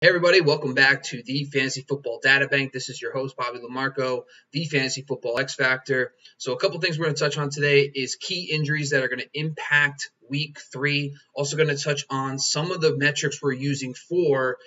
Hey everybody, welcome back to the Fantasy Football Databank. This is your host, Bobby Lamarco, the Fantasy Football X Factor. So a couple things we're going to touch on today is key injuries that are going to impact Week 3. Also going to touch on some of the metrics we're using for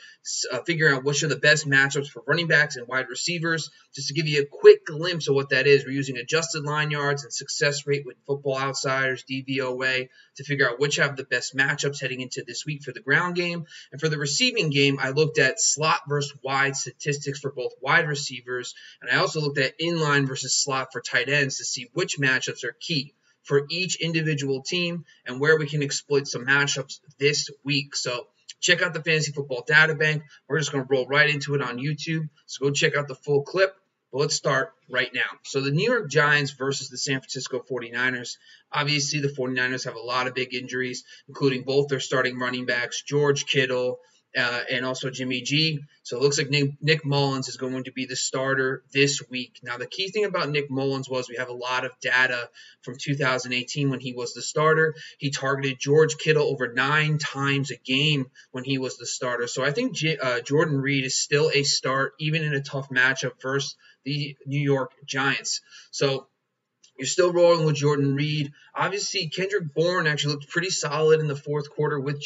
figuring out which are the best matchups for running backs and wide receivers. Just to give you a quick glimpse of what that is, we're using adjusted line yards and success rate with Football Outsiders, DVOA, to figure out which have the best matchups heading into this week for the ground game. And for the receiving game, I looked at slot versus wide statistics for both wide receivers, and I also looked at inline versus slot for tight ends to see which matchups are key for each individual team and where we can exploit some matchups this week. So check out the Fantasy Football Databank. We're just going to roll right into it on YouTube. So go check out the full clip. But let's start right now. So the New York Giants versus the San Francisco 49ers. Obviously, the 49ers have a lot of big injuries, including both their starting running backs, George Kittle, and also Jimmy G. So it looks like Nick Mullins is going to be the starter this week. Now, the key thing about Nick Mullins was we have a lot of data from 2018 when he was the starter. He targeted George Kittle over 9 times a game when he was the starter. So I think Jordan Reed is still a start, even in a tough matchup versus the New York Giants. So you're still rolling with Jordan Reed. Obviously, Kendrick Bourne actually looked pretty solid in the fourth quarter with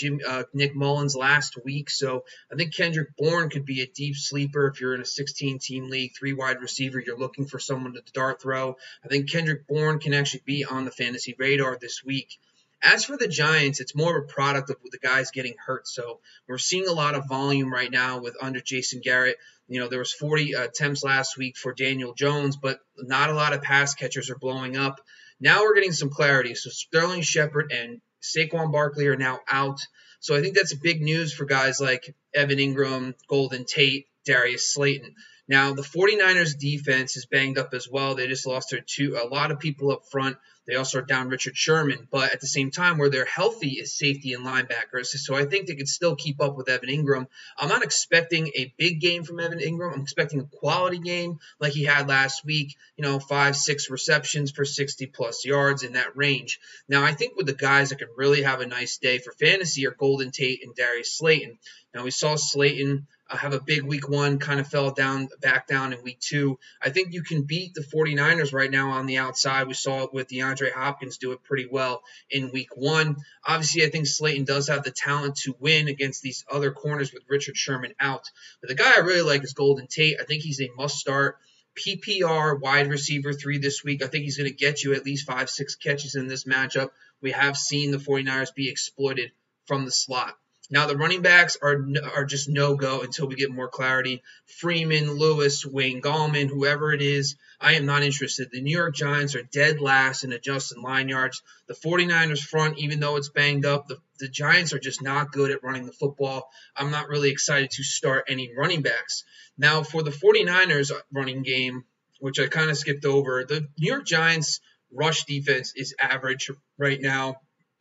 Nick Mullins last week. So I think Kendrick Bourne could be a deep sleeper if you're in a 16-team league, 3 wide receiver. You're looking for someone to dart throw. I think Kendrick Bourne can actually be on the fantasy radar this week. As for the Giants, it's more of a product of the guys getting hurt. So we're seeing a lot of volume right now with under Jason Garrett. There was 40 attempts last week for Daniel Jones, but not a lot of pass catchers are blowing up. Now we're getting some clarity. So Sterling Shepard and Saquon Barkley are now out. So I think that's big news for guys like Evan Ingram, Golden Tate, Darius Slayton. Now, the 49ers defense is banged up as well. They just lost a lot of people up front. They also are down Richard Sherman. But at the same time, where they're healthy is safety and linebackers. So I think they could still keep up with Evan Ingram. I'm not expecting a big game from Evan Ingram. I'm expecting a quality game like he had last week. 5-6 receptions for 60-plus yards in that range. Now, I think with the guys that could really have a nice day for fantasy are Golden Tate and Darius Slayton. Now, we saw Slayton have a big week 1, kind of fell back down in week 2. I think you can beat the 49ers right now on the outside. We saw it with DeAndre Hopkins do it pretty well in week 1. Obviously, I think Slayton does have the talent to win against these other corners with Richard Sherman out. But the guy I really like is Golden Tate. I think he's a must-start PPR wide receiver 3 this week. I think he's going to get you at least 5-6 catches in this matchup. We have seen the 49ers be exploited from the slot. Now, the running backs are just no-go until we get more clarity. Freeman, Lewis, Wayne Gallman, whoever it is, I am not interested. The New York Giants are dead last in adjusted line yards. The 49ers front, even though it's banged up, the Giants are just not good at running the football. I'm not really excited to start any running backs. Now, for the 49ers running game, which I kind of skipped over, the New York Giants rush defense is average right now.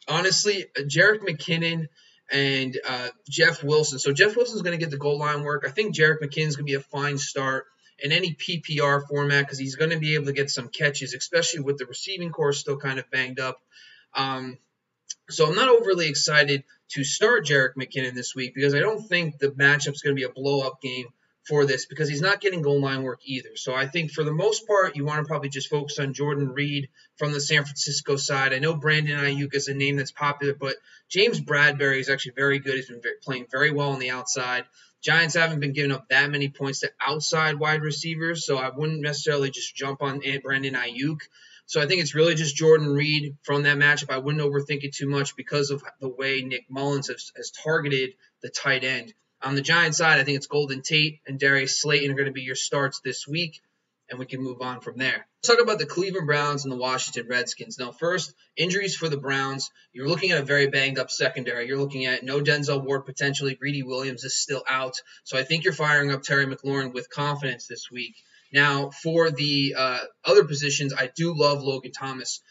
Honestly, Jerick McKinnon and Jeff Wilson. So Jeff Wilson's going to get the goal line work. I think Jerick McKinnon's going to be a fine start in any PPR format because he's going to be able to get some catches, especially with the receiving corps still kind of banged up. So I'm not overly excited to start Jerick McKinnon this week because I don't think the matchup's going to be a blow-up game for this because he's not getting goal line work either. So I think for the most part, you want to probably just focus on Jordan Reed from the San Francisco side. I know Brandon Ayuk is a name that's popular, but James Bradbury is actually very good. He's been playing very well on the outside. Giants haven't been giving up that many points to outside wide receivers, so I wouldn't necessarily just jump on Brandon Ayuk. So I think it's really just Jordan Reed from that matchup. I wouldn't overthink it too much because of the way Nick Mullins has targeted the tight end. On the Giants side, I think it's Golden Tate and Darius Slayton are going to be your starts this week, and we can move on from there. Let's talk about the Cleveland Browns and the Washington Redskins. Now, first, injuries for the Browns. You're looking at a very banged-up secondary. You're looking at no Denzel Ward potentially. Greedy Williams is still out. So I think you're firing up Terry McLaurin with confidence this week. Now, for the other positions, I do love Logan Thomas.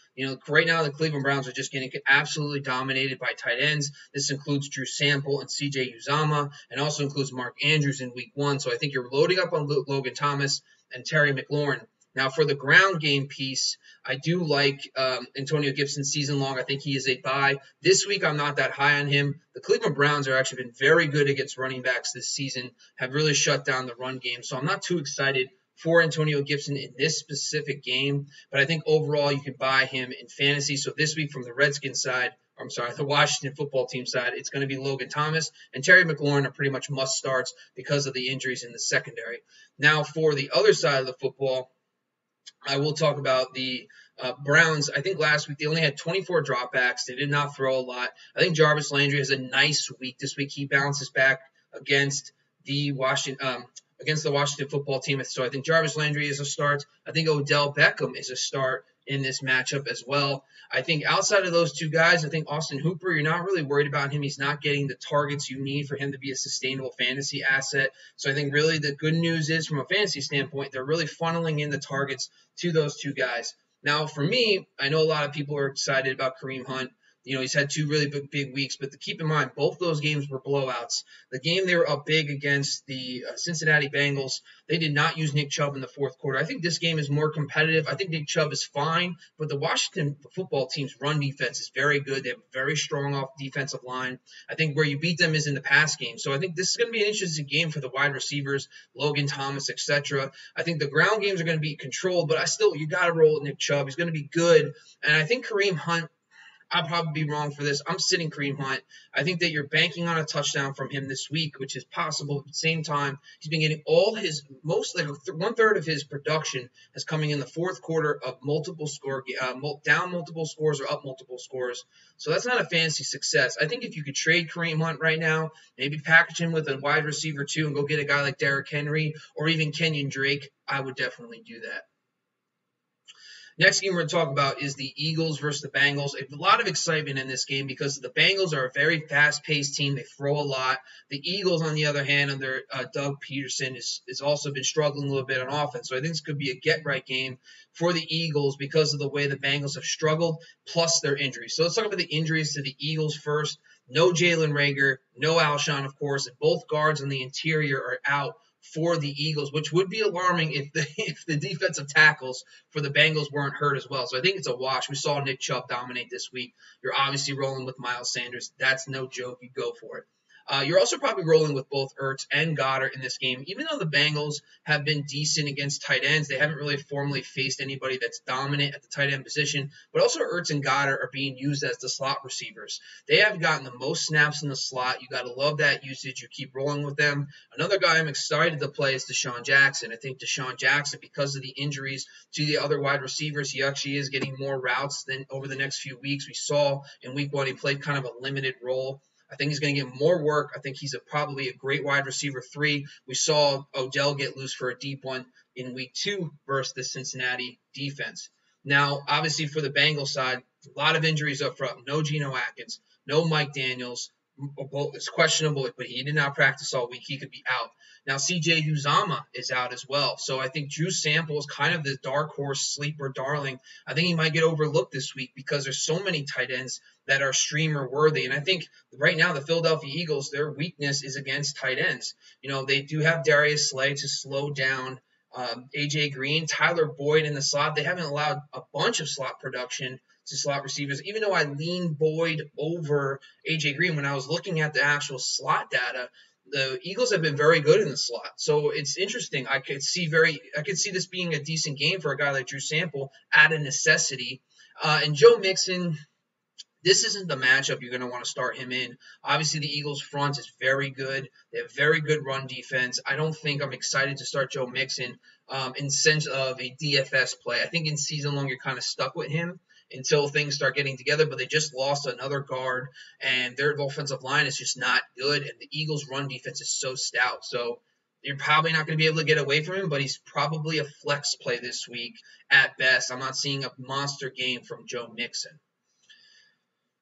Right now the Cleveland Browns are just getting absolutely dominated by tight ends. This includes Drew Sample and C.J. Uzomah, and also includes Mark Andrews in week 1. So I think you're loading up on Logan Thomas and Terry McLaurin. Now, for the ground game piece, I do like Antonio Gibson season long. I think he is a buy. This week, I'm not that high on him. The Cleveland Browns have actually been very good against running backs this season, have really shut down the run game. So I'm not too excited for Antonio Gibson in this specific game, but I think overall you can buy him in fantasy. So this week from the Redskins side, the Washington football team side, it's going to be Logan Thomas and Terry McLaurin are pretty much must starts because of the injuries in the secondary. Now for the other side of the football, I will talk about the Browns. I think last week they only had 24 dropbacks. They did not throw a lot. I think Jarvis Landry has a nice week this week. He bounces back against the Washington football team. So I think Jarvis Landry is a start. I think Odell Beckham is a start in this matchup as well. I think outside of those two guys, I think Austin Hooper, you're not really worried about him. He's not getting the targets you need for him to be a sustainable fantasy asset. So I think really the good news is from a fantasy standpoint, they're really funneling in the targets to those two guys. Now, for me, I know a lot of people are excited about Kareem Hunt. He's had two really big weeks, but to keep in mind, both those games were blowouts. The game they were up big against the Cincinnati Bengals, they did not use Nick Chubb in the fourth quarter. I think this game is more competitive. I think Nick Chubb is fine, but the Washington football team's run defense is very good. They have a very strong off defensive line. I think where you beat them is in the pass game. So I think this is going to be an interesting game for the wide receivers, Logan Thomas, etc. I think the ground games are going to be controlled, but you got to roll with Nick Chubb. He's going to be good. And I think Kareem Hunt, I'll probably be wrong for this. I'm sitting Kareem Hunt. I think that you're banking on a touchdown from him this week, which is possible. At the same time, he's been getting all his one-third of his production is coming in the fourth quarter of down multiple scores or up multiple scores. So that's not a fantasy success. I think if you could trade Kareem Hunt right now, maybe package him with a wide receiver too and go get a guy like Derrick Henry or even Kenyon Drake, I would definitely do that. Next game we're going to talk about is the Eagles versus the Bengals. A lot of excitement in this game because the Bengals are a very fast-paced team. They throw a lot. The Eagles, on the other hand, under Doug Peterson, has also been struggling a little bit on offense. So I think this could be a get-right game for the Eagles because of the way the Bengals have struggled, plus their injuries. So let's talk about the injuries to the Eagles first. No Jalen Reagor, no Alshon, of course, and both guards on the interior are out for the Eagles, which would be alarming if the defensive tackles for the Bengals weren't hurt as well. So I think it's a wash. We saw Nick Chubb dominate this week. You're obviously rolling with Miles Sanders. That's no joke. You go for it. You're also probably rolling with both Ertz and Goddard in this game. Even though the Bengals have been decent against tight ends, they haven't really formally faced anybody that's dominant at the tight end position. But also Ertz and Goddard are being used as the slot receivers. They have gotten the most snaps in the slot. You got to love that usage. You keep rolling with them. Another guy I'm excited to play is Deshaun Jackson. I think Deshaun Jackson, because of the injuries to the other wide receivers, he actually is getting more routes than over the next few weeks. We saw in week 1 he played kind of a limited role. I think he's going to get more work. I think he's probably a great wide receiver 3. We saw Odell get loose for a deep one in week 2 versus the Cincinnati defense. Now, obviously for the Bengals side, a lot of injuries up front. No Geno Atkins, no Mike Daniels. It's questionable, but he did not practice all week. He could be out. Now, C.J. Uzomah is out as well. So I think Drew Sample is kind of the dark horse sleeper darling. I think he might get overlooked this week because there's so many tight ends that are streamer worthy. And I think right now the Philadelphia Eagles, their weakness is against tight ends. They do have Darius Slay to slow down A.J. Green, Tyler Boyd in the slot. They haven't allowed a bunch of slot production to slot receivers, even though I lean Boyd over A.J. Green. When I was looking at the actual slot data, the Eagles have been very good in the slot. So it's interesting. I could see this being a decent game for a guy like Drew Sample at a necessity. And Joe Mixon, this isn't the matchup you're going to want to start him in. Obviously, the Eagles' front is very good. They have very good run defense. I don't think I'm excited to start Joe Mixon in sense of a DFS play. I think in season long, you're kind of stuck with him until things start getting together, but they just lost another guard, and their offensive line is just not good, and the Eagles' run defense is so stout. So you're probably not going to be able to get away from him, but he's probably a flex play this week at best. I'm not seeing a monster game from Joe Mixon.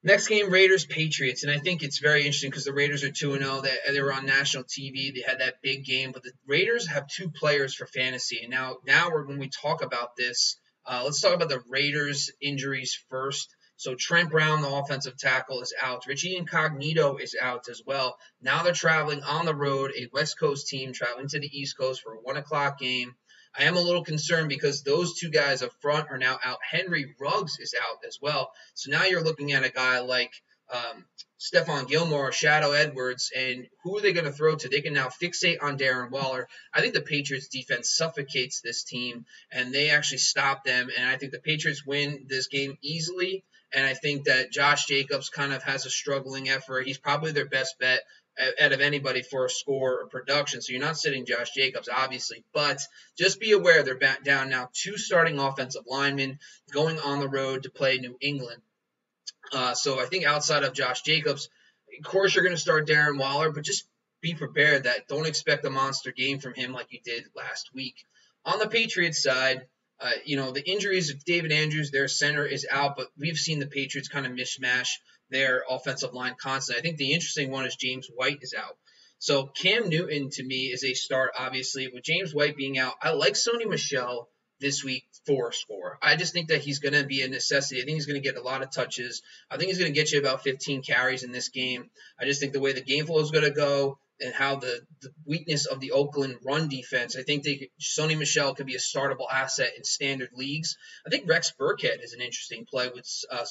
Next game, Raiders-Patriots, and I think it's very interesting because the Raiders are 2-0. They were on national TV. They had that big game, but the Raiders have 2 players for fantasy. And now when we talk about this, let's talk about the Raiders' injuries first. So Trent Brown, the offensive tackle, is out. Richie Incognito is out as well. Now they're traveling on the road, a West Coast team traveling to the East Coast for a 1 o'clock game. I am a little concerned because those two guys up front are now out. Henry Ruggs is out as well. So now you're looking at a guy like Stephon Gilmore or Shadow Edwards, and who are they going to throw to? They can now fixate on Darren Waller. I think the Patriots defense suffocates this team, and they actually stop them, and I think the Patriots win this game easily, and I think that Josh Jacobs kind of has a struggling effort. He's probably their best bet out of anybody for a score or production, so you're not sitting Josh Jacobs, obviously, but just be aware they're back down now 2 starting offensive linemen going on the road to play New England. So I think outside of Josh Jacobs, of course you're going to start Darren Waller, but just be prepared that don't expect a monster game from him like you did last week. On the Patriots side, the injuries of David Andrews, their center, is out, but we've seen the Patriots kind of mishmash their offensive line constantly. I think the interesting one is James White is out. So Cam Newton, to me, is a start, obviously. With James White being out, I like Sony Michel this week for a score. I just think that he's going to be a necessity. I think he's going to get a lot of touches. I think he's going to get you about 15 carries in this game. I just think the way the game flow is going to go and how the weakness of the Oakland run defense, I think Sony Michel could be a startable asset in standard leagues. I think Rex Burkhead is an interesting play with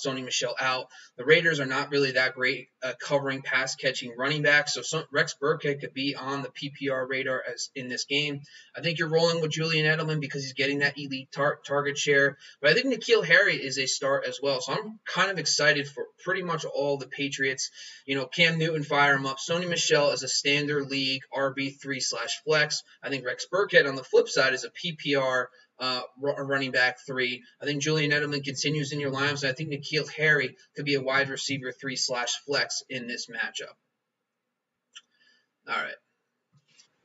Sony Michel out. The Raiders are not really that great covering pass-catching running backs, so Rex Burkhead could be on the PPR radar as in this game. I think you're rolling with Julian Edelman because he's getting that elite target share, but I think N'Keal Harry is a start as well, so I'm kind of excited for pretty much all the Patriots. Cam Newton, fire him up. Sony Michel is a standard league RB3/flex. I think Rex Burkhead on the flip side is a PPR running back 3. I think Julian Edelman continues in your lineups, and I think N'Keal Harry could be a wide receiver 3/flex in this matchup. All right.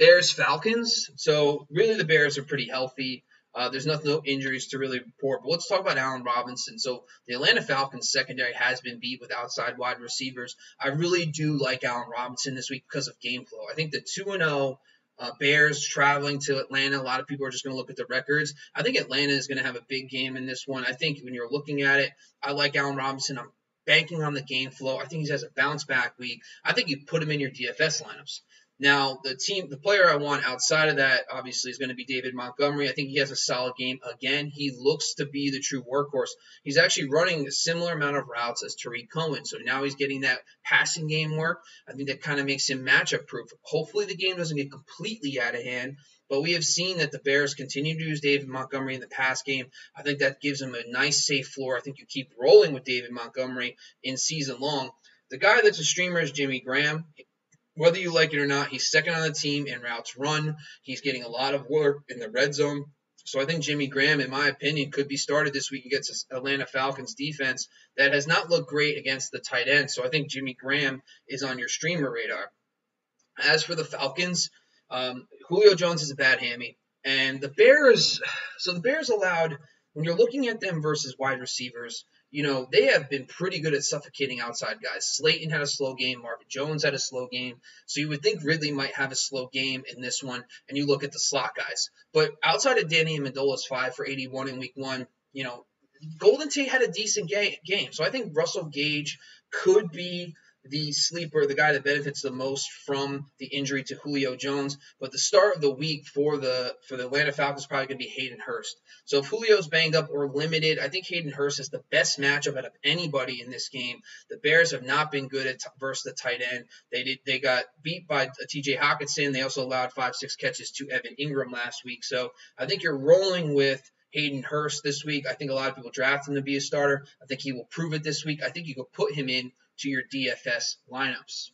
Bears Falcons. So really the Bears are pretty healthy. There's no injuries to really report. But let's talk about Allen Robinson. So the Atlanta Falcons secondary has been beat with outside wide receivers. I really do like Allen Robinson this week because of game flow. I think the 2-0 Bears traveling to Atlanta, a lot of people are just going to look at the records. I think Atlanta is going to have a big game in this one. I think when you're looking at it, I like Allen Robinson. I'm banking on the game flow. I think he has a bounce back week. I think you put him in your DFS lineups. Now, the player I want outside of that, obviously, is going to be David Montgomery. I think he has a solid game. Again, he looks to be the true workhorse. He's actually running a similar amount of routes as Tariq Cohen, so now he's getting that passing game work. I think that kind of makes him matchup proof. Hopefully the game doesn't get completely out of hand, but we have seen that the Bears continue to use David Montgomery in the pass game. I think that gives him a nice, safe floor. I think you keep rolling with David Montgomery in season long. The guy that's a streamer is Jimmy Graham. Whether you like it or not, he's second on the team in routes run. He's getting a lot of work in the red zone. So I think Jimmy Graham, in my opinion, could be started this week against the Atlanta Falcons defense that has not looked great against the tight end. So I think Jimmy Graham is on your streamer radar. As for the Falcons, Julio Jones is a bad hammy. And the Bears allowed, when you're looking at them versus wide receivers, they have been pretty good at suffocating outside guys. Slayton had a slow game. Marvin Jones had a slow game. So you would think Ridley might have a slow game in this one, and you look at the slot guys. But outside of Danny Amendola's 5 for 81 in week 1, Golden Tate had a decent game. So I think Russell Gage could be the sleeper, the guy that benefits the most from the injury to Julio Jones. But the start of the week for the Atlanta Falcons is probably going to be Hayden Hurst. So if Julio's banged up or limited, I think Hayden Hurst is the best matchup out of anybody in this game. The Bears have not been good at versus the tight end. They got beat by T.J. Hockenson. They also allowed 5-6 catches to Evan Ingram last week. So I think you're rolling with Hayden Hurst this week. I think a lot of people draft him to be a starter. I think he will prove it this week. I think you could put him in to your DFS lineups.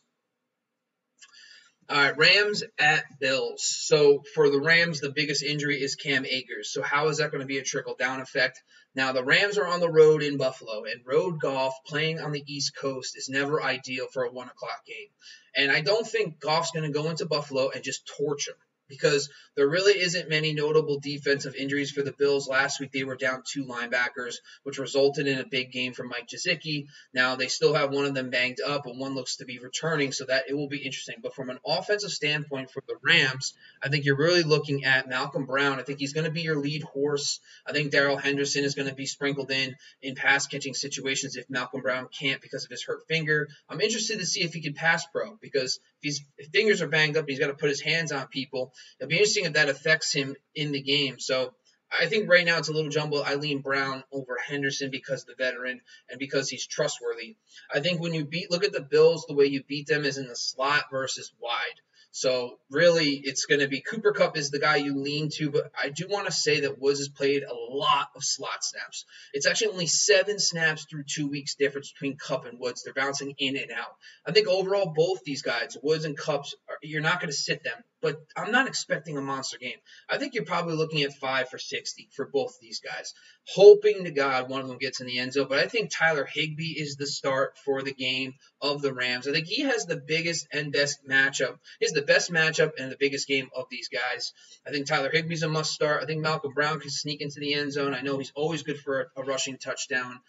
All right, Rams at Bills. So for the Rams, the biggest injury is Cam Akers. So how is that going to be a trickle-down effect? Now, the Rams are on the road in Buffalo, and road golf playing on the East Coast is never ideal for a 1 o'clock game. And I don't think Goff's going to go into Buffalo and just torch them, because there really isn't many notable defensive injuries for the Bills. Last week, they were down 2 linebackers, which resulted in a big game from Mike Gesicki. Now, they still have one of them banged up, and one looks to be returning, so that it will be interesting. But from an offensive standpoint for the Rams, I think you're really looking at Malcolm Brown. I think he's going to be your lead horse. I think Darrell Henderson is going to be sprinkled in pass-catching situations if Malcolm Brown can't because of his hurt finger. I'm interested to see if he can pass pro, because his fingers are banged up, he's got to put his hands on people. It'll be interesting if that affects him in the game. So I think right now it's a little jumbled. I lean Brown over Henderson because the veteran and because he's trustworthy. I think when you look at the Bills, the way you beat them is in the slot versus wide. So really, it's going to be Cooper Kupp is the guy you lean to, but I do want to say that Woods has played a lot of slot snaps. It's actually only 7 snaps through 2 weeks difference between Kupp and Woods. They're bouncing in and out. I think overall, both these guys, Woods and Kupp, you're not going to sit them, but I'm not expecting a monster game. I think you're probably looking at 5 for 60 for both these guys, hoping to God one of them gets in the end zone. But I think Tyler Higbee is the start for the game of the Rams. I think he has the biggest and best matchup. He's the best matchup and the biggest game of these guys. I think Tyler Higbee's a must start. I think Malcolm Brown can sneak into the end zone. I know he's always good for a rushing touchdown.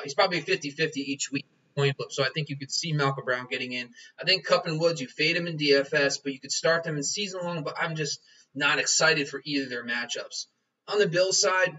He's probably 50-50 each week. So I think you could see Malcolm Brown getting in. I think Kupp and Woods, you fade them in DFS, but you could start them in season long, but I'm just not excited for either of their matchups. On the Bills side,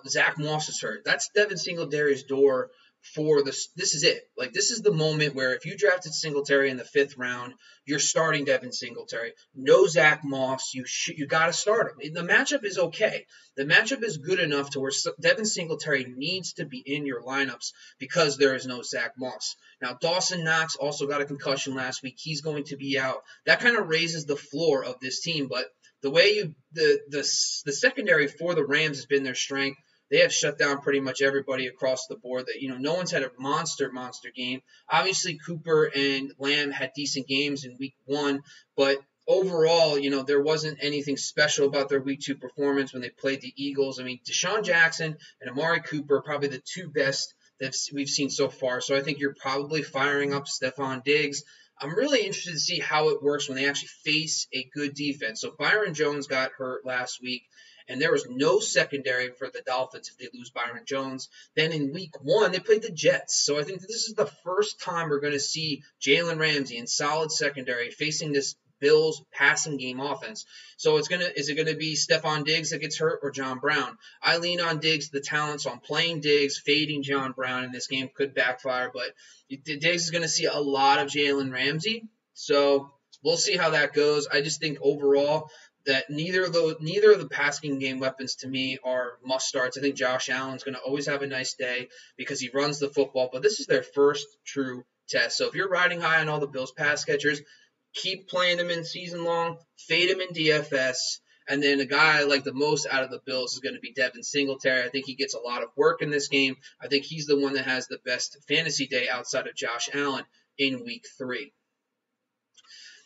Zach Moss is hurt. That's Devin Singletary's door for this. This is it. Like, this is the moment where if you drafted Singletary in the 5th round, you're starting Devin Singletary. No Zach Moss. You got to start him. The matchup is okay. The matchup is good enough to where Devin Singletary needs to be in your lineups because there is no Zach Moss. Now, Dawson Knox also got a concussion last week. He's going to be out. That kind of raises the floor of this team, but the way the secondary for the Rams has been their strength. They have shut down pretty much everybody across the board. That no one's had a monster game. Obviously, Cooper and Lamb had decent games in week 1, but overall, there wasn't anything special about their week 2 performance when they played the Eagles. I mean, Deshaun Jackson and Amari Cooper are probably the 2 best that we've seen so far. So I think you're probably firing up Stephon Diggs. I'm really interested to see how it works when they actually face a good defense. So Byron Jones got hurt last week, and there was no secondary for the Dolphins if they lose Byron Jones. Then in week 1, they played the Jets. So I think this is the first time we're going to see Jalen Ramsey in solid secondary facing this Bills passing game offense. So is it going to be Stephon Diggs that gets hurt or John Brown? I lean on Diggs, the talent, so I'm playing Diggs, fading John Brown in this game could backfire, but Diggs is going to see a lot of Jalen Ramsey. So we'll see how that goes. I just think overall that neither of the passing game weapons to me are must starts. I think Josh Allen's going to always have a nice day because he runs the football, but this is their first true test. So if you're riding high on all the Bills pass catchers, keep playing them in season long, fade them in DFS, and then a guy I like the most out of the Bills is going to be Devin Singletary. I think he gets a lot of work in this game. I think he's the one that has the best fantasy day outside of Josh Allen in week 3.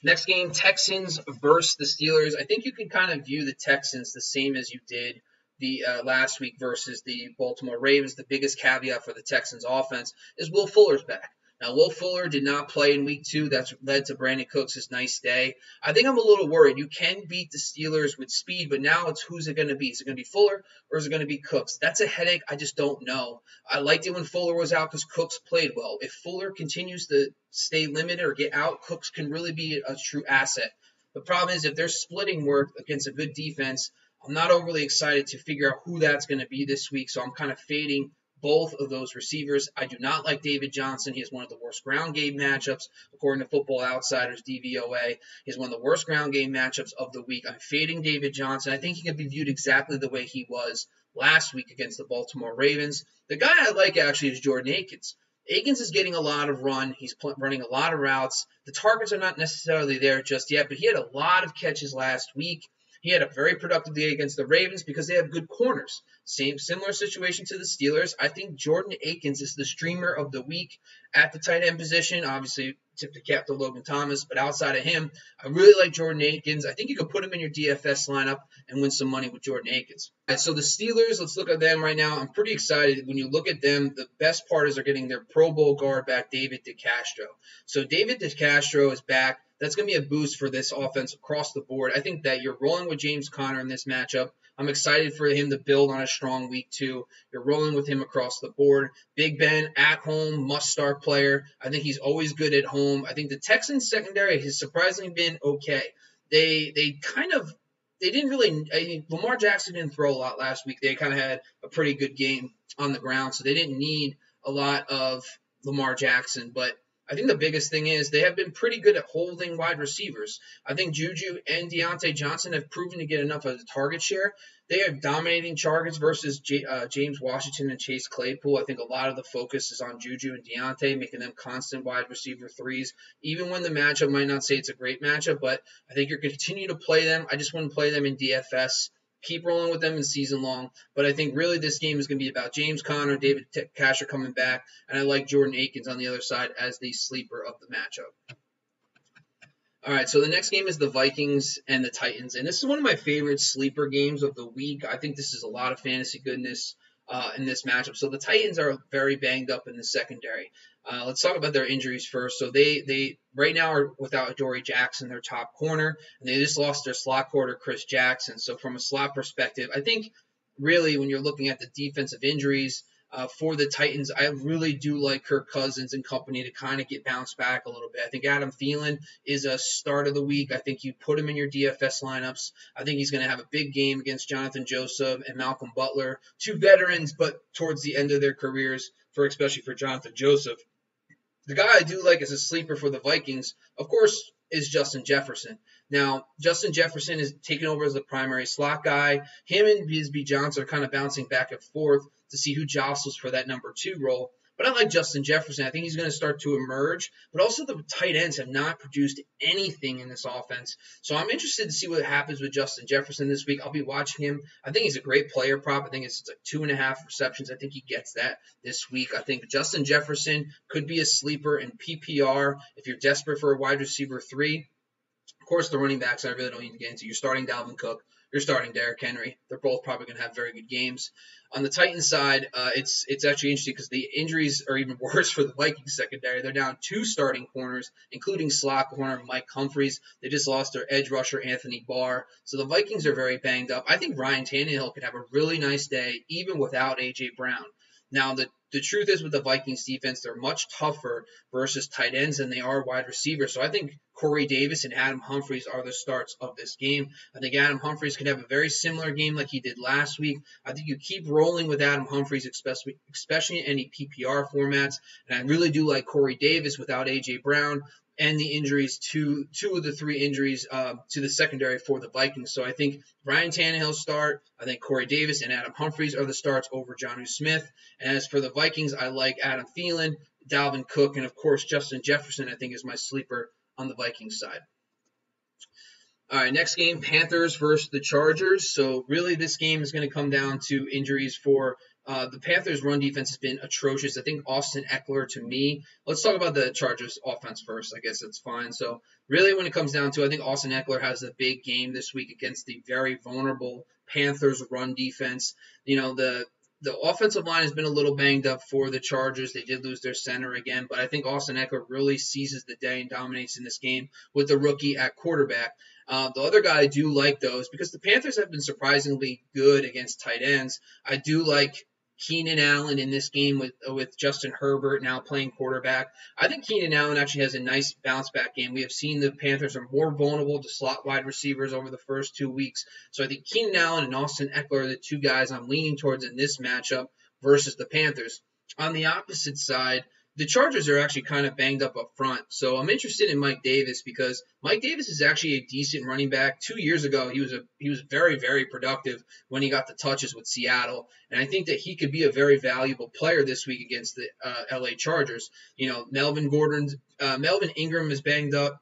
Next game, Texans versus the Steelers. I think you can kind of view the Texans the same as you did the last week versus the Baltimore Ravens. The biggest caveat for the Texans offense is Will Fuller's back. Now, Will Fuller did not play in week 2. That's led to Brandon Cooks' nice day. I think I'm a little worried. You can beat the Steelers with speed, but now it's who's it going to be? Is it going to be Fuller or is it going to be Cooks? That's a headache. I just don't know. I liked it when Fuller was out because Cooks played well. If Fuller continues to stay limited or get out, Cooks can really be a true asset. The problem is if they're splitting work against a good defense, I'm not overly excited to figure out who that's going to be this week, so I'm kind of fading both of those receivers. I do not like David Johnson. He has one of the worst ground game matchups, according to Football Outsiders DVOA. He has one of the worst ground game matchups of the week. I'm fading David Johnson. I think he can be viewed exactly the way he was last week against the Baltimore Ravens. The guy I like actually is Jordan Akins. Akins is getting a lot of run. He's running a lot of routes. The targets are not necessarily there just yet, but he had a lot of catches last week. He had a very productive day against the Ravens because they have good corners. Similar situation to the Steelers. I think Jordan Akins is the streamer of the week at the tight end position. Obviously, tip the cap to Logan Thomas, but outside of him, I really like Jordan Akins. I think you could put him in your DFS lineup and win some money with Jordan Akins. All right, so the Steelers, let's look at them right now. I'm pretty excited. When you look at them, the best part is they're getting their Pro Bowl guard back, David DeCastro. So David DeCastro is back. That's going to be a boost for this offense across the board. I think that you're rolling with James Conner in this matchup. I'm excited for him to build on a strong week 2. You're rolling with him across the board. Big Ben at home, must-start player. I think he's always good at home. I think the Texans secondary has surprisingly been okay. They didn't really – Lamar Jackson didn't throw a lot last week. They kind of had a pretty good game on the ground, so they didn't need a lot of Lamar Jackson. But I think the biggest thing is they have been pretty good at holding wide receivers. I think Juju and Deontay Johnson have proven to get enough of the target share. They have dominating targets versus James Washington and Chase Claypool. I think a lot of the focus is on Juju and Deontay, making them constant wide receiver threes, even when the matchup might not say it's a great matchup, but I think you're going to continue to play them. I just wouldn't play them in DFS. Keep rolling with them in season long. But I think really this game is going to be about James Conner, David Casher coming back, and I like Jordan Akins on the other side as the sleeper of the matchup. All right, so the next game is the Vikings and the Titans, and this is one of my favorite sleeper games of the week. I think this is a lot of fantasy goodness in this matchup. So the Titans are very banged up in the secondary. Let's talk about their injuries first. So they right now are without Adoree Jackson, their top corner, and they just lost their slot corner, Chris Jackson. So from a slot perspective, I think really when you're looking at the defensive injuries, for the Titans, I really do like Kirk Cousins and company to kind of get bounced back a little bit. I think Adam Thielen is a start of the week. I think you put him in your DFS lineups. I think he's going to have a big game against Jonathan Joseph and Malcolm Butler, two veterans, but towards the end of their careers, especially for Jonathan Joseph. The guy I do like as a sleeper for the Vikings, of course, is Justin Jefferson. Now, Justin Jefferson is taking over as the primary slot guy. Him and Bisbee Johnson are kind of bouncing back and forth to see who jostles for that number 2 role. But I like Justin Jefferson. I think he's going to start to emerge. But also the tight ends have not produced anything in this offense. So I'm interested to see what happens with Justin Jefferson this week. I'll be watching him. I think he's a great player prop. I think it's like 2.5 receptions. I think he gets that this week. I think Justin Jefferson could be a sleeper in PPR if you're desperate for a wide receiver 3. Of course, the running backs I really don't need to get into. You're starting Dalvin Cook. You're starting Derrick Henry. They're both probably going to have very good games. On the Titans side, it's actually interesting because the injuries are even worse for the Vikings secondary. They're down 2 starting corners, including slot corner Mike Humphries. They just lost their edge rusher Anthony Barr. So the Vikings are very banged up. I think Ryan Tannehill could have a really nice day even without A.J. Brown. Now, the truth is with the Vikings defense, they're much tougher versus tight ends than they are wide receivers. So I think Corey Davis and Adam Humphries are the starts of this game. I think Adam Humphries could have a very similar game like he did last week. I think you keep rolling with Adam Humphries, especially in any PPR formats. And I really do like Corey Davis without A.J. Brown and the injuries, two of the 3 injuries to the secondary for the Vikings. So I think Ryan Tannehill start. I think Corey Davis and Adam Humphries are the starts over Jonnu Smith. And as for the Vikings, I like Adam Thielen, Dalvin Cook, and of course Justin Jefferson I think is my sleeper on the Vikings side. All right, next game, Panthers versus the Chargers. So really this game is going to come down to injuries for the Panthers' run defense has been atrocious. I think Austin Eckler, to me, let's talk about the Chargers' offense first. I guess that's fine. So really when it comes down to, I think Austin Eckler has a big game this week against the very vulnerable Panthers' run defense. You know, the offensive line has been a little banged up for the Chargers. They did lose their center again, but I think Austin Eckler really seizes the day and dominates in this game with the rookie at quarterback. The other guy I do like, though, is because the Panthers have been surprisingly good against tight ends. I do like Keenan Allen in this game with Justin Herbert now playing quarterback. I think Keenan Allen actually has a nice bounce back game. We have seen the Panthers are more vulnerable to slot wide receivers over the first 2 weeks. So I think Keenan Allen and Austin Eckler are the 2 guys I'm leaning towards in this matchup versus the Panthers. On the opposite side, the Chargers are actually kind of banged up front. So I'm interested in Mike Davis because Mike Davis is actually a decent running back. 2 years ago, he was very, very productive when he got the touches with Seattle. And I think that he could be a very valuable player this week against the LA Chargers. You know, Melvin Ingram is banged up.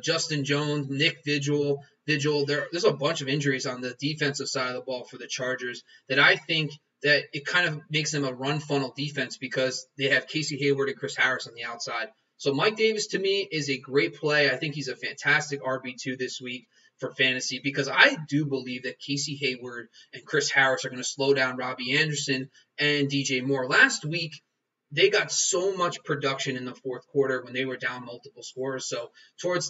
Justin Jones, Nick Vigil. There's a bunch of injuries on the defensive side of the ball for the Chargers that I think that it kind of makes them a run funnel defense because they have Casey Hayward and Chris Harris on the outside. So Mike Davis, to me, is a great play. I think he's a fantastic RB2 this week for fantasy because I do believe that Casey Hayward and Chris Harris are going to slow down Robbie Anderson and DJ Moore. Last week, they got so much production in the fourth quarter when they were down multiple scores. So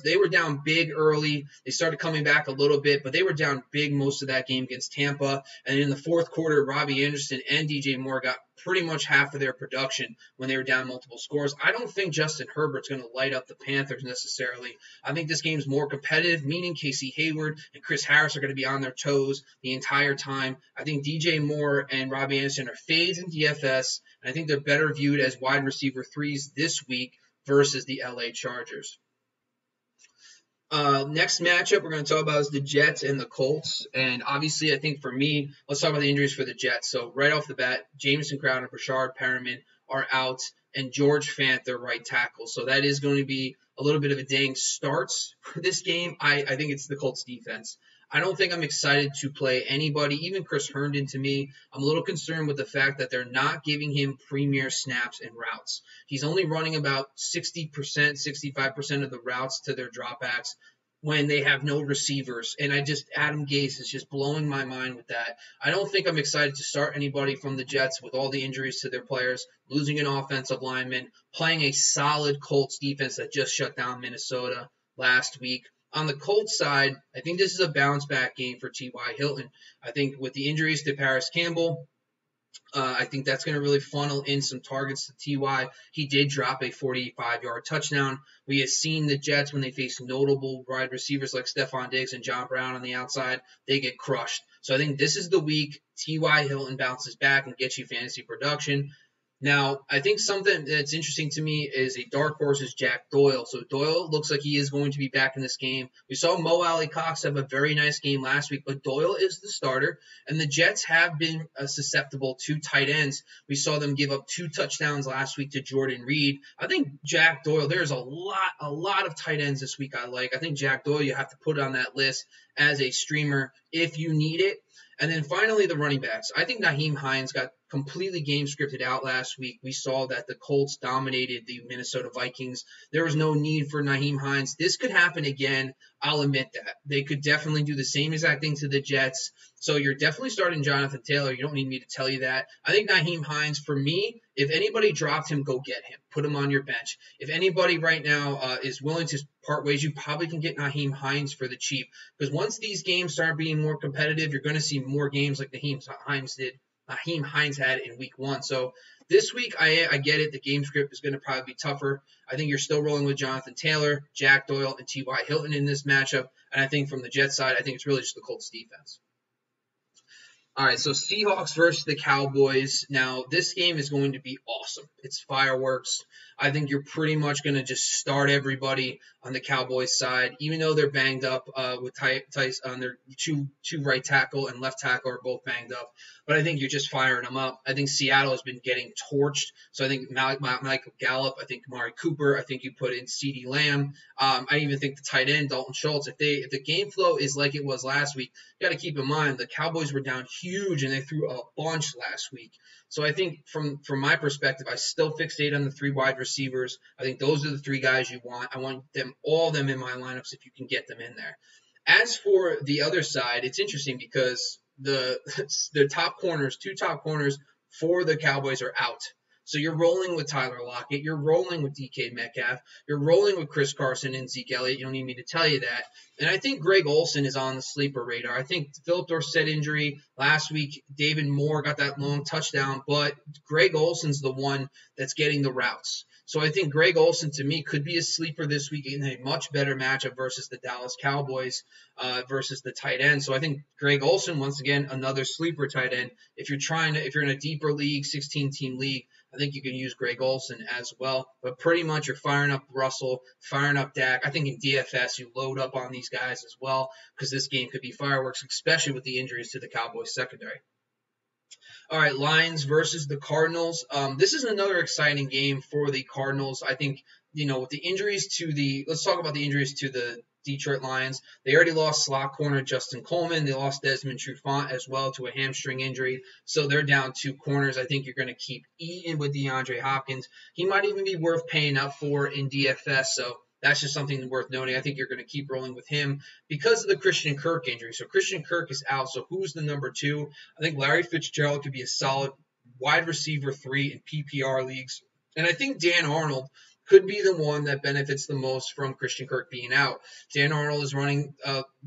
they were down big early. They started coming back a little bit, but they were down big most of that game against Tampa. And in the fourth quarter, Robbie Anderson and DJ Moore got pretty much half of their production when they were down multiple scores. I don't think Justin Herbert's going to light up the Panthers necessarily. I think this game's more competitive, meaning Casey Hayward and Chris Harris are going to be on their toes the entire time. I think DJ Moore and Robbie Anderson are fades in DFS, and I think they're better viewed as wide receiver 3s this week versus the LA Chargers. Next matchup we're going to talk about is the Jets and the Colts. And obviously, I think for me, let's talk about the injuries for the Jets. So right off the bat, Jamison Crowder, Brashard Perriman are out, and George Fant, their right tackle. So that is going to be a little bit of a dang start for this game. I think it's the Colts defense. I don't think I'm excited to play anybody, even Chris Herndon to me. I'm a little concerned with the fact that they're not giving him premier snaps and routes. He's only running about 60%, 65% of the routes to their dropbacks when they have no receivers. And Adam Gase is just blowing my mind with that. I don't think I'm excited to start anybody from the Jets with all the injuries to their players, losing an offensive lineman, playing a solid Colts defense that just shut down Minnesota last week. On the Colts side, I think this is a bounce-back game for T.Y. Hilton. I think with the injuries to Paris Campbell, I think that's going to really funnel in some targets to T.Y. He did drop a 45-yard touchdown. We have seen the Jets, when they face notable wide receivers like Stephon Diggs and John Brown on the outside, they get crushed. So I think this is the week T.Y. Hilton bounces back and gets you fantasy production. Now, I think something that's interesting to me is a dark horse is Jack Doyle. So Doyle looks like he is going to be back in this game. We saw Mo Alley-Cox have a very nice game last week, but Doyle is the starter, and the Jets have been susceptible to tight ends. We saw them give up 2 touchdowns last week to Jordan Reed. I think Jack Doyle, there's a lot of tight ends this week I like. I think Jack Doyle, you have to put on that list as a streamer if you need it. And then finally, the running backs. I think Nyheim Hines got completely game scripted out last week. We saw that the Colts dominated the Minnesota Vikings. There was no need for Nyheim Hines. This could happen again. I'll admit that. They could definitely do the same exact thing to the Jets. So you're definitely starting Jonathan Taylor. You don't need me to tell you that. I think Nyheim Hines, for me, if anybody dropped him, go get him. Put him on your bench. If anybody right now is willing to part ways, you probably can get Nyheim Hines for the cheap. Because once these games start being more competitive, you're going to see more games like Nyheim Hines had in week 1. So this week, I get it. The game script is going to probably be tougher. I think you're still rolling with Jonathan Taylor, Jack Doyle, and T.Y. Hilton in this matchup. And I think from the Jets side, I think it's really just the Colts defense. All right, so Seahawks versus the Cowboys. Now, this game is going to be awesome. It's fireworks. I think you're pretty much going to just start everybody on the Cowboys side, even though they're banged up with Tice on their two right tackle and left tackle are both banged up. But I think you're just firing them up. I think Seattle has been getting torched. So I think Michael Gallup, I think Amari Cooper, I think you put in CeeDee Lamb. I even think the tight end, Dalton Schultz. If the game flow is like it was last week, you got to keep in mind the Cowboys were down huge and they threw a bunch last week. So I think from my perspective, I still fixate on the 3 wide receivers. I think those are the 3 guys you want. I want all of them in my lineups if you can get them in there. As for the other side, it's interesting because the top corners, 2 top corners for the Cowboys are out. So you're rolling with Tyler Lockett. You're rolling with DK Metcalf. You're rolling with Chris Carson and Zeke Elliott. You don't need me to tell you that. And I think Greg Olsen is on the sleeper radar. I think Philip Dorsett injury last week, David Moore got that long touchdown, but Greg Olsen's the one that's getting the routes. So I think Greg Olsen, to me, could be a sleeper this week in a much better matchup versus the Dallas Cowboys versus the tight end. So I think Greg Olsen, once again, another sleeper tight end. If you're in a deeper league, 16-team league, I think you can use Greg Olsen as well. But pretty much you're firing up Russell, firing up Dak. I think in DFS you load up on these guys as well because this game could be fireworks, especially with the injuries to the Cowboys secondary. All right, Lions versus the Cardinals. This is another exciting game for the Cardinals. I think, with the injuries let's talk about the injuries to the Detroit Lions. They already lost slot corner Justin Coleman. They lost Desmond Trufant as well to a hamstring injury. So they're down 2 corners. I think you're going to keep eating with DeAndre Hopkins. He might even be worth paying up for in DFS. So that's just something worth noting. I think you're going to keep rolling with him because of the Christian Kirk injury. So Christian Kirk is out. So who's the number 2? I think Larry Fitzgerald could be a solid wide receiver 3 in PPR leagues. And I think Dan Arnold could be the one that benefits the most from Christian Kirk being out. Dan Arnold is running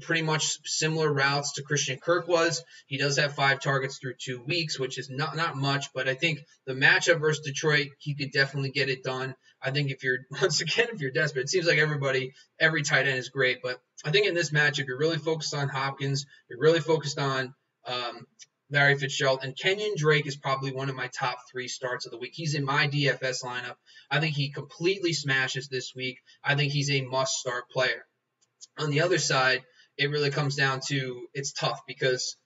pretty much similar routes to Christian Kirk was. He does have 5 targets through 2 weeks, which is not much, but I think the matchup versus Detroit, he could definitely get it done. I think if you're desperate, it seems like every tight end is great, but I think in this matchup, you're really focused on Hopkins. You're really focused on Larry Fitzgerald, and Kenyon Drake is probably one of my top 3 starts of the week. He's in my DFS lineup. I think he completely smashes this week. I think he's a must-start player. On the other side, it really comes down to it's tough because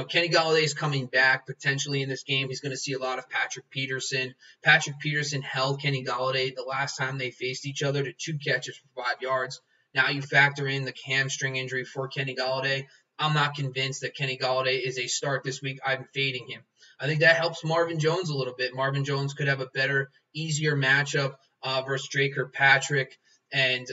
Kenny Golladay is coming back potentially in this game. He's going to see a lot of Patrick Peterson. Patrick Peterson held Kenny Golladay the last time they faced each other to 2 catches for 5 yards. Now you factor in the hamstring injury for Kenny Golladay. I'm not convinced that Kenny Golladay is a start this week. I'm fading him. I think that helps Marvin Jones a little bit. Marvin Jones could have a better, easier matchup versus Drake Kirkpatrick. And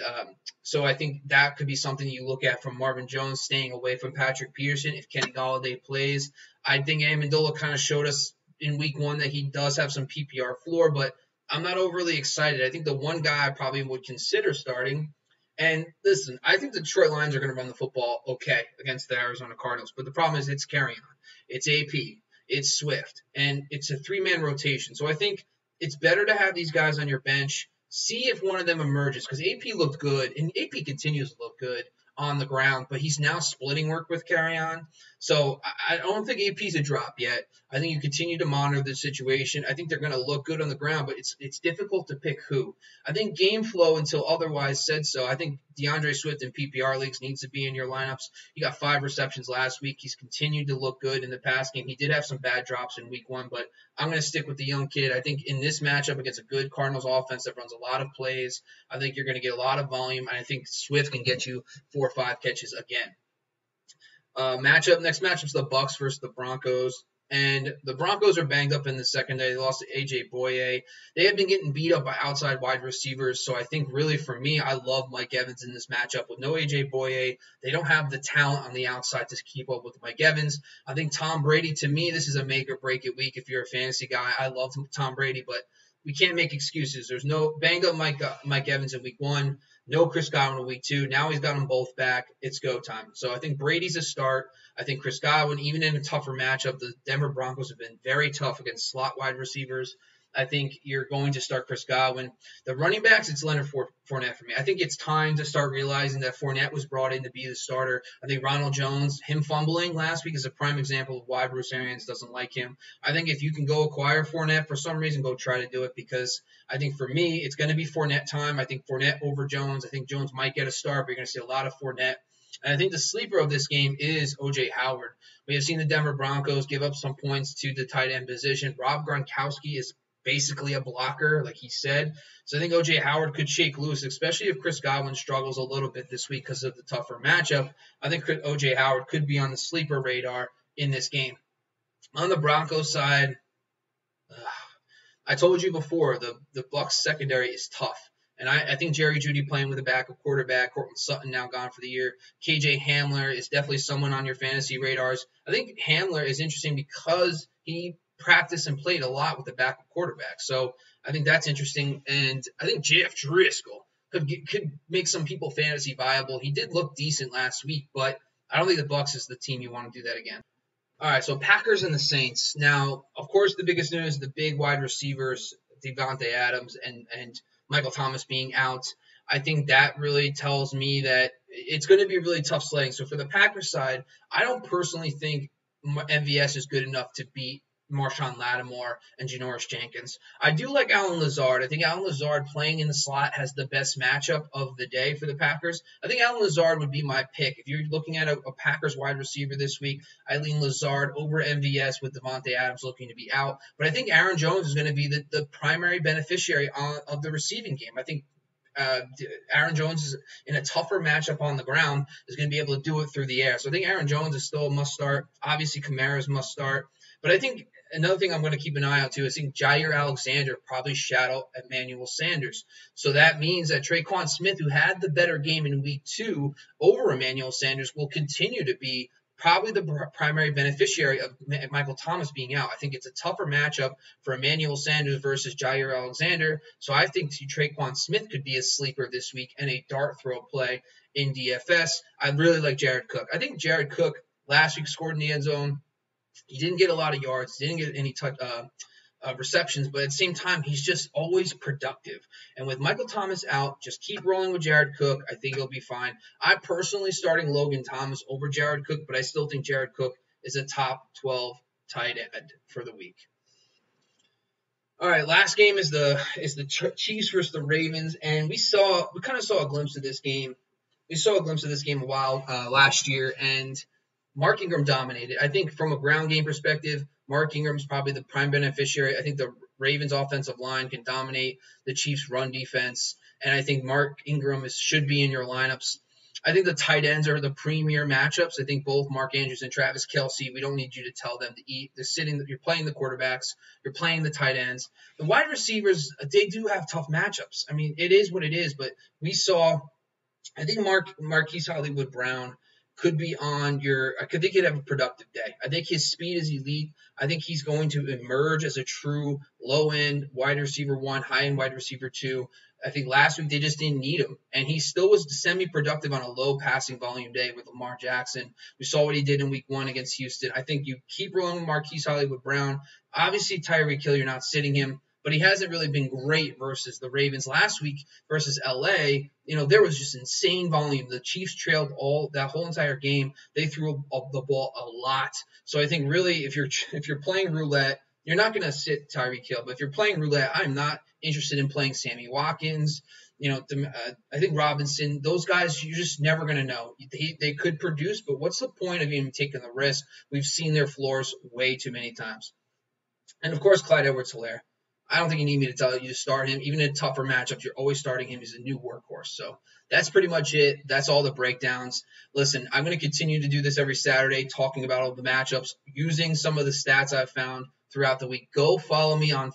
so I think that could be something you look at from Marvin Jones staying away from Patrick Peterson if Kenny Golladay plays. I think Amendola kind of showed us in week 1 that he does have some PPR floor, but I'm not overly excited. I think the one guy I probably would consider starting, and listen, I think the Detroit Lions are going to run the football okay against the Arizona Cardinals, but the problem is it's Carrion, it's AP, it's Swift, and it's a 3-man rotation. So I think it's better to have these guys on your bench. See if one of them emerges, because AP looked good, and AP continues to look good on the ground, but he's now splitting work with Carrion. So I don't think AP's a drop yet. I think you continue to monitor the situation. I think they're going to look good on the ground, but it's difficult to pick who. I think game flow until otherwise said so. I think DeAndre Swift in PPR leagues needs to be in your lineups. He got 5 receptions last week. He's continued to look good in the pass game. He did have some bad drops in week 1, but I'm going to stick with the young kid. I think in this matchup against a good Cardinals offense that runs a lot of plays, I think you're going to get a lot of volume, and I think Swift can get you 4 or 5 catches again. Next matchup's the Bucs versus the Broncos. And the Broncos are banged up in the secondary. They lost to A.J. Boye. They have been getting beat up by outside wide receivers. So I think really for me, I love Mike Evans in this matchup. With no A.J. Boye, they don't have the talent on the outside to keep up with Mike Evans. I think Tom Brady, to me, this is a make or break it week if you're a fantasy guy. I love Tom Brady, but we can't make excuses. There's no banged up Mike Evans in week 1. No Chris Godwin in week 2. Now he's got them both back. It's go time. So I think Brady's a start. I think Chris Godwin, even in a tougher matchup, the Denver Broncos have been very tough against slot wide receivers. I think you're going to start Chris Godwin. The running backs, it's Leonard Fournette for me. I think it's time to start realizing that Fournette was brought in to be the starter. I think Ronald Jones, him fumbling last week is a prime example of why Bruce Arians doesn't like him. I think if you can go acquire Fournette for some reason, go try to do it, because I think for me, it's going to be Fournette time. I think Fournette over Jones. I think Jones might get a start, but you're going to see a lot of Fournette. And I think the sleeper of this game is O.J. Howard. We have seen the Denver Broncos give up some points to the tight end position. Rob Gronkowski is basically a blocker, like he said. So I think O.J. Howard could shake loose, especially if Chris Godwin struggles a little bit this week because of the tougher matchup. I think O.J. Howard could be on the sleeper radar in this game. On the Broncos side, I told you before, the Bucs secondary is tough. And I think Jerry Jeudy playing with a backup quarterback, Courtland Sutton now gone for the year. KJ Hamler is definitely someone on your fantasy radars. I think Hamler is interesting because he practiced and played a lot with the backup quarterback. So I think that's interesting. And I think Jeff Driscoll could make some people fantasy viable. He did look decent last week, but I don't think the Bucs is the team you want to do that again. All right, so Packers and the Saints. Now, of course, the biggest news, the big wide receivers, Devontae Adams and Michael Thomas being out. I think that really tells me that it's going to be really tough sledding. So for the Packers side, I don't personally think MVS is good enough to beat Marshawn Lattimore and Janoris Jenkins. I do like Allen Lazard. I think Allen Lazard playing in the slot has the best matchup of the day for the Packers. I think Allen Lazard would be my pick. If you're looking at a Packers wide receiver this week, I lean Lazard over MVS with Devontae Adams looking to be out. But I think Aaron Jones is going to be the primary beneficiary of the receiving game. I think Aaron Jones is in a tougher matchup on the ground, is going to be able to do it through the air. So I think Aaron Jones is still a must start. Obviously, Kamara's must start. But I think another thing I'm going to keep an eye on too is I think Jair Alexander probably shadow Emmanuel Sanders. So that means that Traquan Smith, who had the better game in week 2 over Emmanuel Sanders, will continue to be probably the primary beneficiary of Michael Thomas being out. I think it's a tougher matchup for Emmanuel Sanders versus Jair Alexander. So I think Traquan Smith could be a sleeper this week and a dart throw play in DFS. I really like Jared Cook. I think Jared Cook last week scored in the end zone. He didn't get a lot of yards, didn't get any receptions, but at the same time, he's just always productive. And with Michael Thomas out, just keep rolling with Jared Cook. I think he'll be fine. I'm personally starting Logan Thomas over Jared Cook, but I still think Jared Cook is a top 12, tight end for the week. All right, last game is the Chiefs versus the Ravens, and we kind of saw a glimpse of this game. We saw a glimpse of this game a while last year, and Mark Ingram dominated. I think from a ground game perspective, Mark Ingram's probably the prime beneficiary. I think the Ravens offensive line can dominate the Chiefs run defense, and I think Mark Ingram should be in your lineups. I think the tight ends are the premier matchups. I think both Mark Andrews and Travis Kelce, we don't need you to tell them to eat. You're playing the quarterbacks, you're playing the tight ends. The wide receivers, they do have tough matchups. I mean, it is what it is, but we saw, I think Marquise Hollywood Brown could be on I think he'd have a productive day. I think his speed is elite. I think he's going to emerge as a true low-end wide receiver 1, high-end wide receiver 2. I think last week they just didn't need him, and he still was semi-productive on a low passing volume day with Lamar Jackson. We saw what he did in week 1 against Houston. I think you keep rolling with Marquise Hollywood Brown. Obviously, Tyreek Hill, you're not sitting him, but he hasn't really been great versus the Ravens. Last week versus LA, there was just insane volume. The Chiefs trailed that whole entire game. They threw the ball a lot. So I think really if you're playing roulette, you're not going to sit Tyreek Hill. But if you're playing roulette, I'm not interested in playing Sammy Watkins. I think Robinson, those guys, you're just never going to know. They could produce, but what's the point of even taking the risk? We've seen their floors way too many times. And, of course, Clyde Edwards-Helaire. I don't think you need me to tell you to start him. Even in tougher matchups, you're always starting him. He's a new workhorse. So that's pretty much it. That's all the breakdowns. Listen, I'm going to continue to do this every Saturday, talking about all the matchups, using some of the stats I've found throughout the week. Go follow me on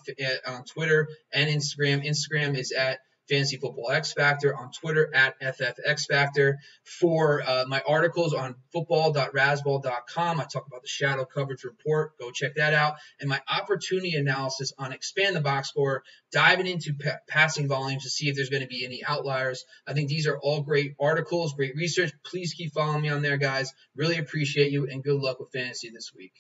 Twitter and Instagram. Instagram is at Fantasy Football X Factor, on Twitter at FFX Factor. For my articles on football.rasball.com, I talk about the shadow coverage report. Go check that out. And my opportunity analysis on Expand the Box Score, diving into passing volumes to see if there's going to be any outliers. I think these are all great articles, great research. Please keep following me on there, guys. Really appreciate you, and good luck with fantasy this week.